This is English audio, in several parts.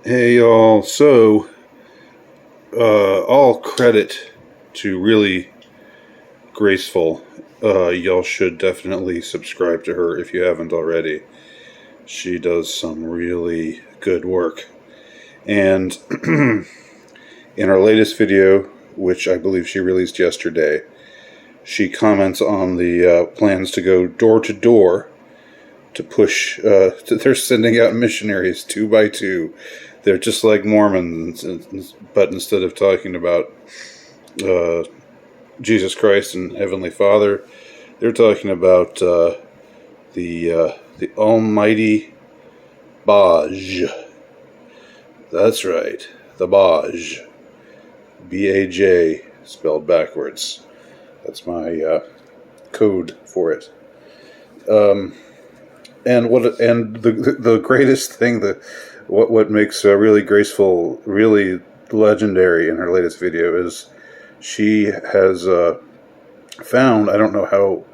Hey y'all, so all credit to really graceful. Y'all should definitely subscribe to her if you haven't already. She does some really good work. And in our latest video, which I believe she released yesterday, she comments on the plans to go door to door to push. They're sending out missionaries 2 by 2. They're just like Mormons, but instead of talking about uh, Jesus Christ and Heavenly Father, they're talking about the Almighty Baj. That's right, the Baj, B-A-J, spelled backwards. That's my code for it. And the greatest thing, what makes really graceful, really legendary in her latest video is she has found, I don't know how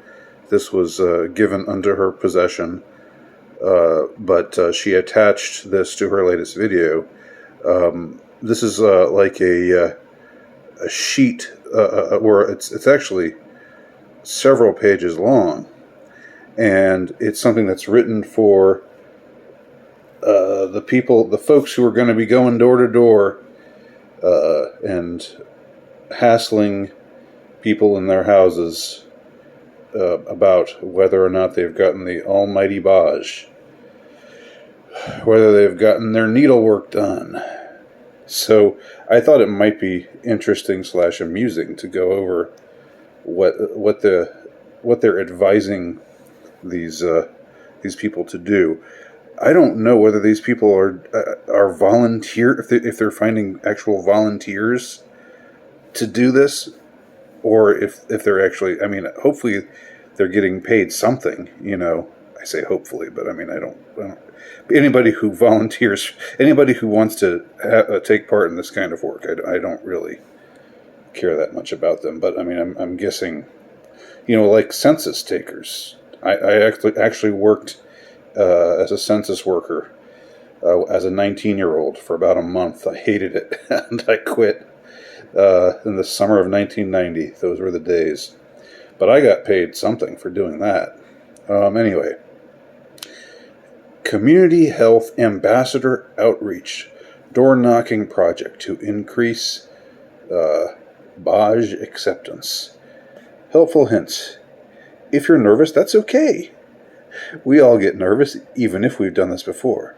this was given unto her possession, but she attached this to her latest video. This is like a sheet where it's actually several pages long, and it's something that's written for the folks who are going to be going door to door and hassling people in their houses about whether or not they've gotten the Almighty Baj, whether they've gotten their needlework done. So I thought it might be interesting / amusing to go over what they're advising these people to do. I don't know whether these people are volunteer, if they're finding actual volunteers to do this, or if they're actually. I mean, hopefully they're getting paid something. I say hopefully, but I mean I don't anybody who volunteers, anybody who wants to take part in this kind of work, I don't really care that much about them. But I mean, I'm guessing, like census takers. I actually worked as a census worker as a 19-year-old for about a month. I hated it, and I quit in the summer of 1990. Those were the days. But I got paid something for doing that. Anyway, Community Health Ambassador Outreach Door Knocking Project to increase Baj acceptance. Helpful hints. If you're nervous, that's okay. We all get nervous, even if we've done this before.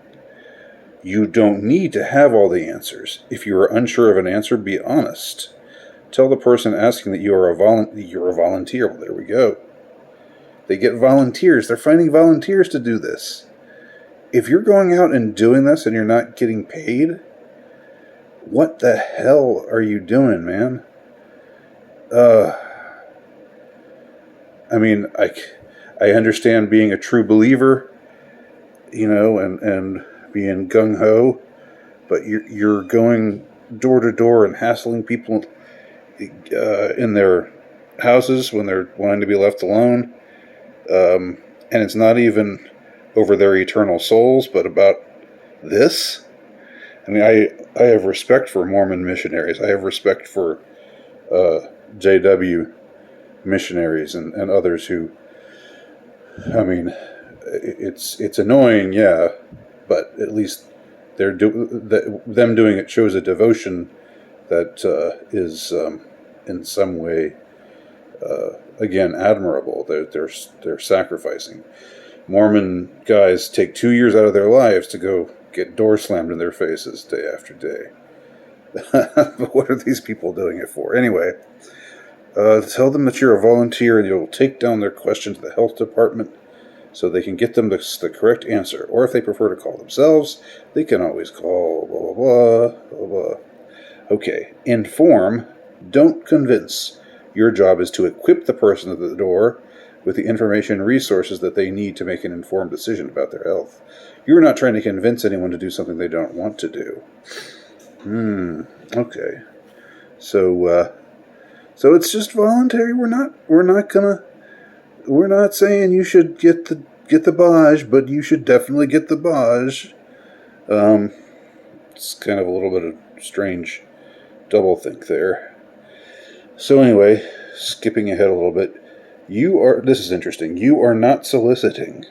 You don't need to have all the answers. If you are unsure of an answer, be honest. Tell the person asking that you're a volunteer. Well, there we go. They get volunteers. They're finding volunteers to do this. If you're going out and doing this and you're not getting paid, what the hell are you doing, man? I mean, I understand being a true believer, and being gung-ho, but you're going door to door and hassling people in their houses when they're wanting to be left alone, and it's not even over their eternal souls, but about this. I mean, I have respect for Mormon missionaries. I have respect for JW missionaries and others who, I mean, it's annoying, yeah, but at least them doing it shows a devotion that is in some way again admirable. They're sacrificing. Mormon guys take 2 years out of their lives to go get door slammed in their faces day after day. But what are these people doing it for? Anyway, tell them that you're a volunteer and you'll take down their question to the health department so they can get them the correct answer. Or if they prefer to call themselves, they can always call blah, blah, blah, blah, blah. Okay, inform, don't convince. Your job is to equip the person at the door with the information and resources that they need to make an informed decision about their health. You're not trying to convince anyone to do something they don't want to do. Okay. So it's just voluntary. We're not saying you should get the Baj, but you should definitely get the Baj. It's kind of a little bit of strange doublethink there. So anyway, skipping ahead a little bit, this is interesting, you are not soliciting.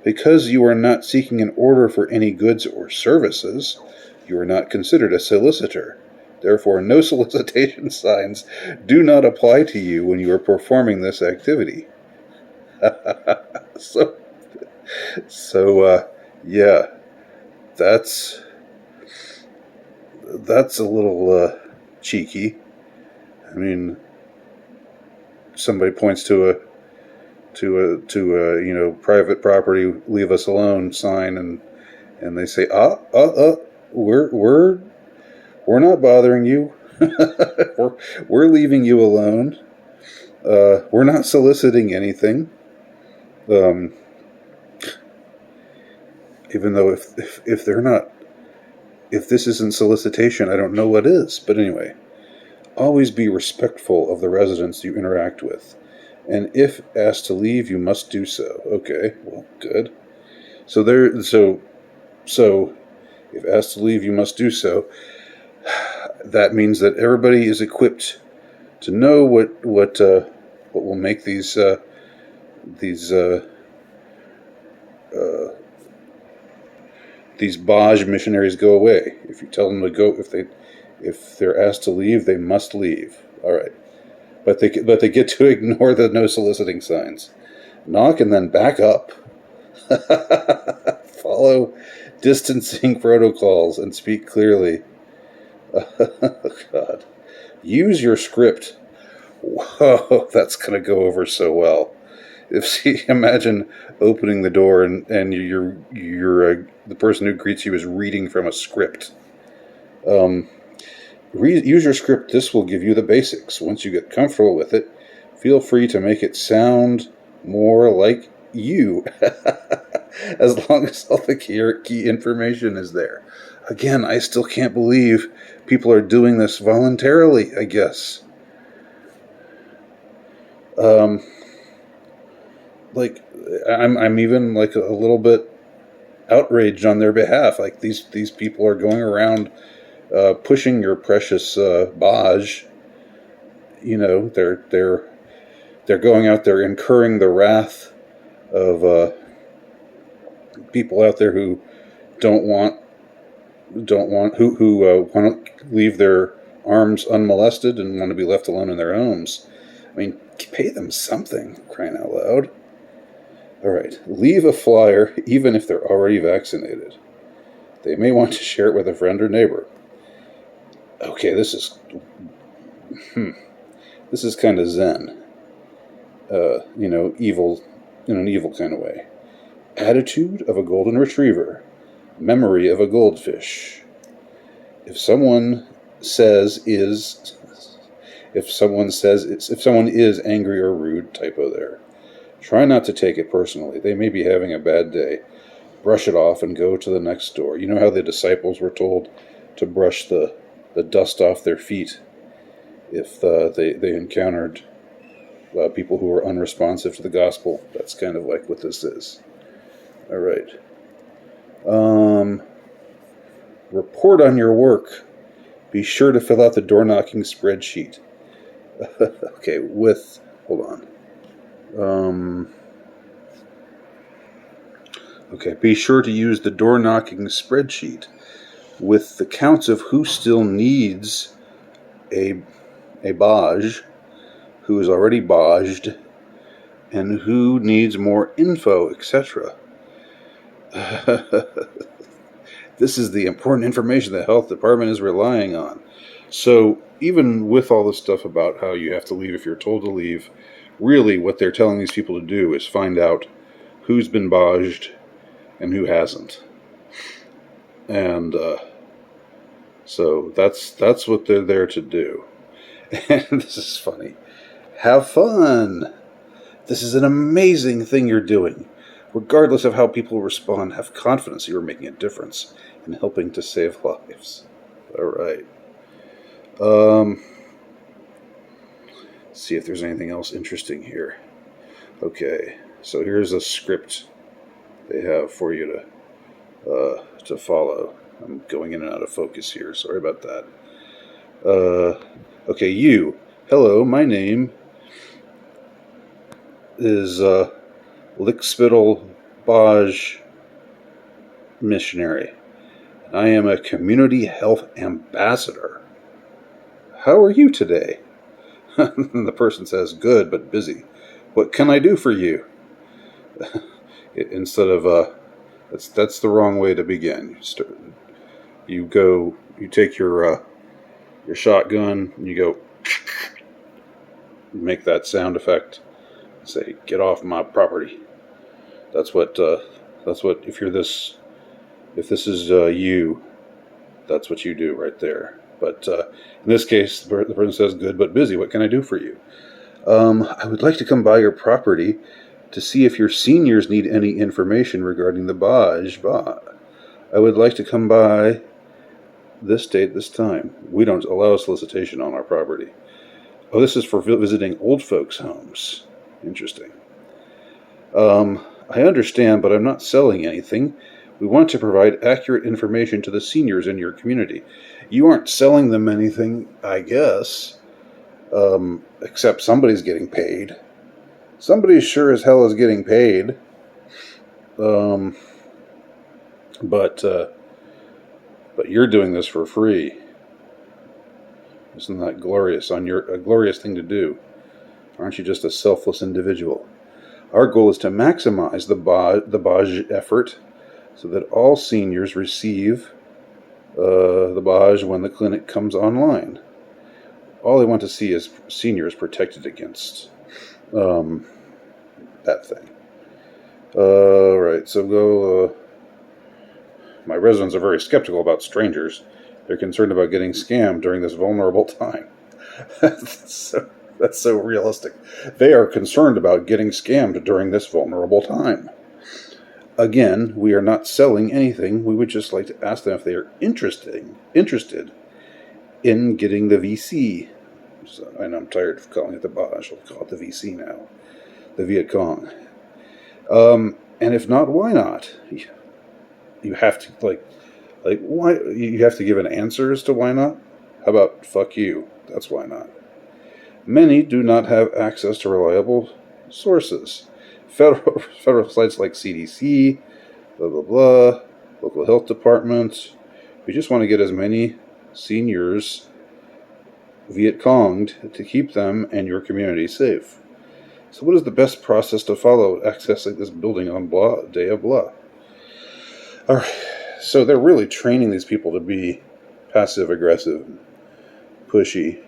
Because you are not seeking an order for any goods or services, you are not considered a solicitor. Therefore, no solicitation signs do not apply to you when you are performing this activity. so, yeah, that's a little cheeky. I mean, somebody points to a private property, leave us alone sign, and they say, we're not bothering you. we're leaving you alone. We're not soliciting anything. Even though if they're not, if this isn't solicitation, I don't know what is. But anyway, always be respectful of the residents you interact with. And if asked to leave, you must do so. Okay, well, good. So if asked to leave, you must do so. That means that everybody is equipped to know what will make these Baj missionaries go away. If you tell them to go, if they're asked to leave, they must leave. All right. But they get to ignore the no soliciting signs. Knock and then back up. Follow distancing protocols and speak clearly. God. Use your script. Whoa, that's going to go over so well. Imagine opening the door and you're the person who greets you is reading from a script. Use your script. This will give you the basics. Once you get comfortable with it, feel free to make it sound more like you, as long as all the key information is there. Again, I still can't believe people are doing this voluntarily, I guess. I'm even like a little bit outraged on their behalf. Like these people are going around pushing your precious Baj. They're going out there incurring the wrath of people out there who want to leave their arms unmolested and want to be left alone in their homes. I mean, pay them something, crying out loud. All right, leave a flyer even if they're already vaccinated. They may want to share it with a friend or neighbor. Okay, this is kind of Zen. Evil in an evil kind of way. Attitude of a golden retriever. Memory of a goldfish. If someone is angry or rude, typo there. Try not to take it personally. They may be having a bad day. Brush it off and go to the next door. You know how the disciples were told to brush the dust off their feet if they encountered people who were unresponsive to the gospel. That's kind of like what this is. All right. Report on your work. Be sure to fill out the door knocking spreadsheet. Okay, hold on. Okay, be sure to use the door knocking spreadsheet with the counts of who still needs a Baj, who is already Bajed, and who needs more info, etc. This is the important information the health department is relying on. So even with all this stuff about how you have to leave if you're told to leave, really what they're telling these people to do is find out who's been Bajed and who hasn't. And so that's what they're there to do. And this is funny. Have fun. This is an amazing thing you're doing. Regardless of how people respond, have confidence you are making a difference in helping to save lives. All right. Let's see if there's anything else interesting here. Okay, so here's a script they have for you to follow. I'm going in and out of focus here. Sorry about that. Okay, you. Hello, my name is Lickspittle Baj Missionary. I am a community health ambassador. How are you today? The person says, good, but busy. What can I do for you? Instead of, that's the wrong way to begin. You take your shotgun, and you go, make that sound effect, say, get off my property. That's what, if this is you, that's what you do right there. But in this case, the person says, good but busy. What can I do for you? I would like to come by your property to see if your seniors need any information regarding the Baj. I would like to come by this date, this time. We don't allow solicitation on our property. Oh, this is for visiting old folks' homes. Interesting. I understand, but I'm not selling anything. We want to provide accurate information to the seniors in your community. You aren't selling them anything, I guess, except somebody's getting paid. Somebody sure as hell is getting paid. But you're doing this for free. Isn't that glorious? A glorious thing to do. Aren't you just a selfless individual? Our goal is to maximize the Baj effort so that all seniors receive the Baj when the clinic comes online. All I want to see is seniors protected against that thing. Right, so go. My residents are very skeptical about strangers. They're concerned about getting scammed during this vulnerable time. That's so realistic. They are concerned about getting scammed during this vulnerable time. Again, we are not selling anything. We would just like to ask them if they are interested in getting the VC. So, I know I'm tired of calling it the Baj. I'll call it the VC now. The Viet Cong. And if not, why not? You have to, why? You have to give an answer as to why not? How about, fuck you? That's why not. Many do not have access to reliable sources. Federal sites like CDC, blah, blah, blah, local health departments. We just want to get as many seniors Viet Conged to keep them and your community safe. So what is the best process to follow accessing this building on day of blah? All right. So they're really training these people to be passive-aggressive, pushy,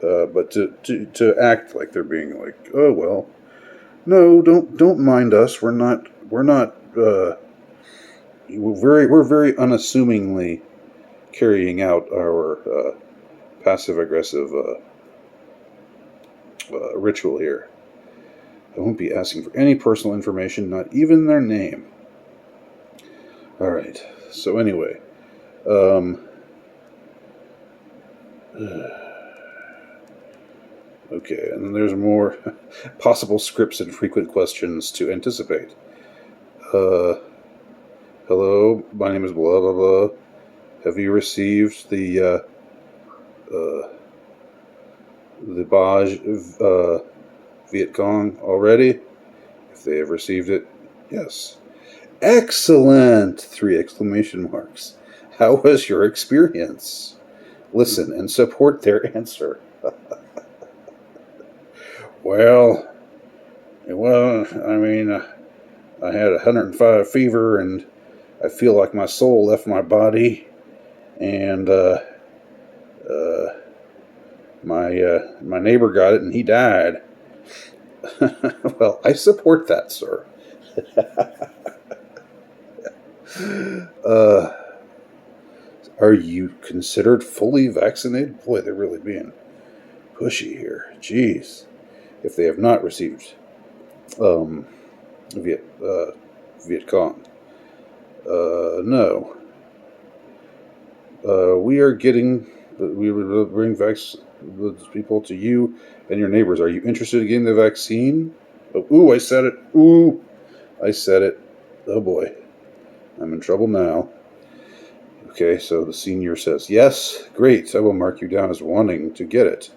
but to act like they're being like, oh well, no, don't mind us. We're very unassumingly carrying out our passive-aggressive ritual here. I won't be asking for any personal information, not even their name. All right. So anyway, okay, and then there's more possible scripts and frequent questions to anticipate. Hello, my name is blah blah blah. Have you received the Baj Viet Cong already? If they have received it, yes. Excellent! 3 exclamation marks. How was your experience? Listen and support their answer. Well, I mean, I had 105 fever and I feel like my soul left my body, and my neighbor got it and he died. Well, I support that, sir. Are you considered fully vaccinated? Boy, they're really being pushy here. Jeez. If they have not received Viet Cong. No. We will bring people to you and your neighbors. Are you interested in getting the vaccine? Oh, I said it. I said it. Oh boy. I'm in trouble now. Okay, so the senior says, yes, great, I will mark you down as wanting to get it.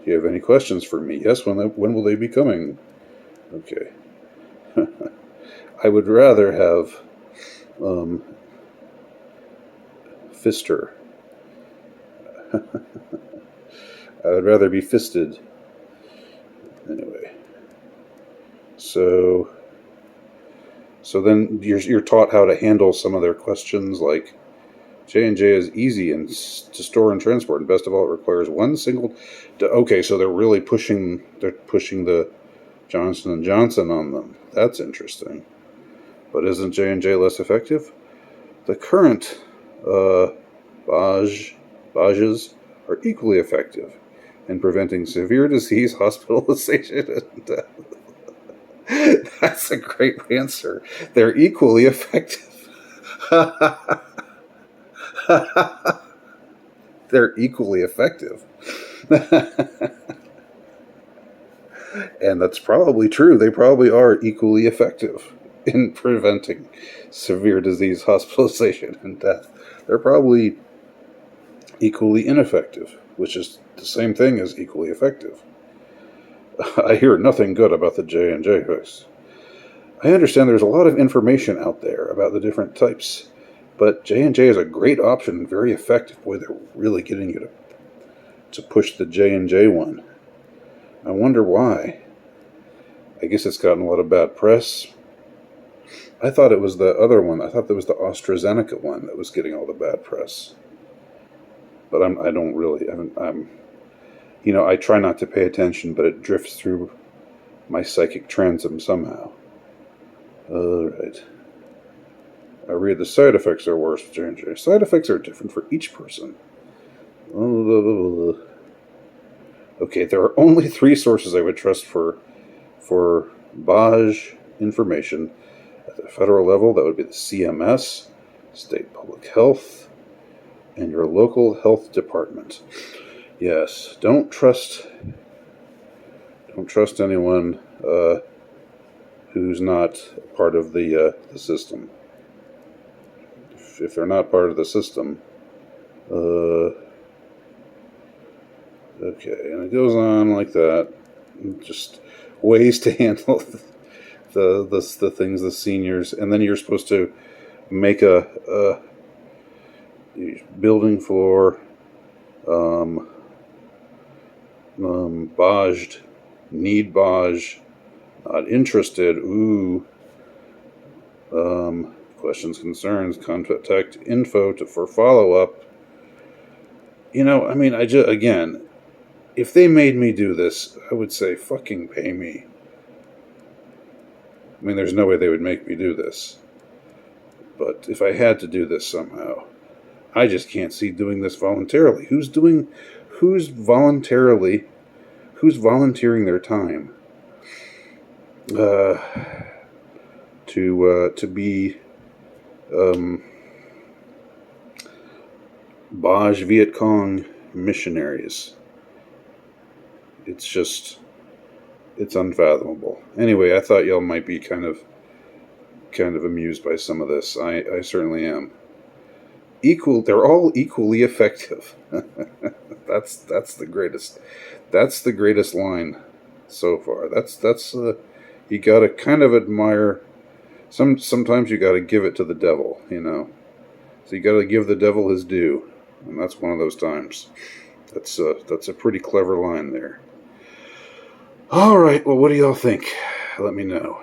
Do you have any questions for me? Yes, when will they be coming? Okay. I would rather have Fister. I would rather be fisted. Anyway. So then you're taught how to handle some of their questions, like J&J is easy to store and transport, and best of all, it requires one single. Okay, so they're really pushing the Johnson and Johnson on them. That's interesting. But isn't J&J less effective? The current Bages are equally effective in preventing severe disease, hospitalization, and death. That's a great answer. They're equally effective. They're equally effective. And that's probably true. They probably are equally effective in preventing severe disease, hospitalization, and death. They're probably equally ineffective, which is the same thing as equally effective. I hear nothing good about the J&J hoax. I understand there's a lot of information out there about the different types, but J&J is a great option and very effective. Boy, they're really getting you to push the J&J one. I wonder why. I guess it's gotten a lot of bad press. I thought it was the other one. I thought that was the AstraZeneca one that was getting all the bad press. But I don't really. I try not to pay attention, but it drifts through my psychic transom somehow. All right. I read the side effects are worse with J&J. Side effects are different for each person. Okay, there are only 3 sources I would trust for Baj information. At the federal level, that would be the CMS, State Public Health, and your local health department. Yes, don't trust anyone who's not part of the system. If they're not part of the system, okay, and it goes on like that. Just ways to handle the things, the seniors, and then you're supposed to make a building for Bajed, need Baj, not interested. Ooh. Questions, concerns, contact info for follow up. Again, if they made me do this, I would say fucking pay me. I mean, there's no way they would make me do this. But if I had to do this somehow, I just can't see doing this voluntarily. Who's volunteering their time to be Baj Viet Cong missionaries? It's unfathomable. Anyway, I thought y'all might be kind of amused by some of this. I certainly am. They're all equally effective. That's the greatest. That's the greatest line so far. That's you gotta kind of admire. Sometimes you gotta give it to the devil, So you gotta give the devil his due, and that's one of those times. That's a pretty clever line there. All right, well, what do y'all think? Let me know.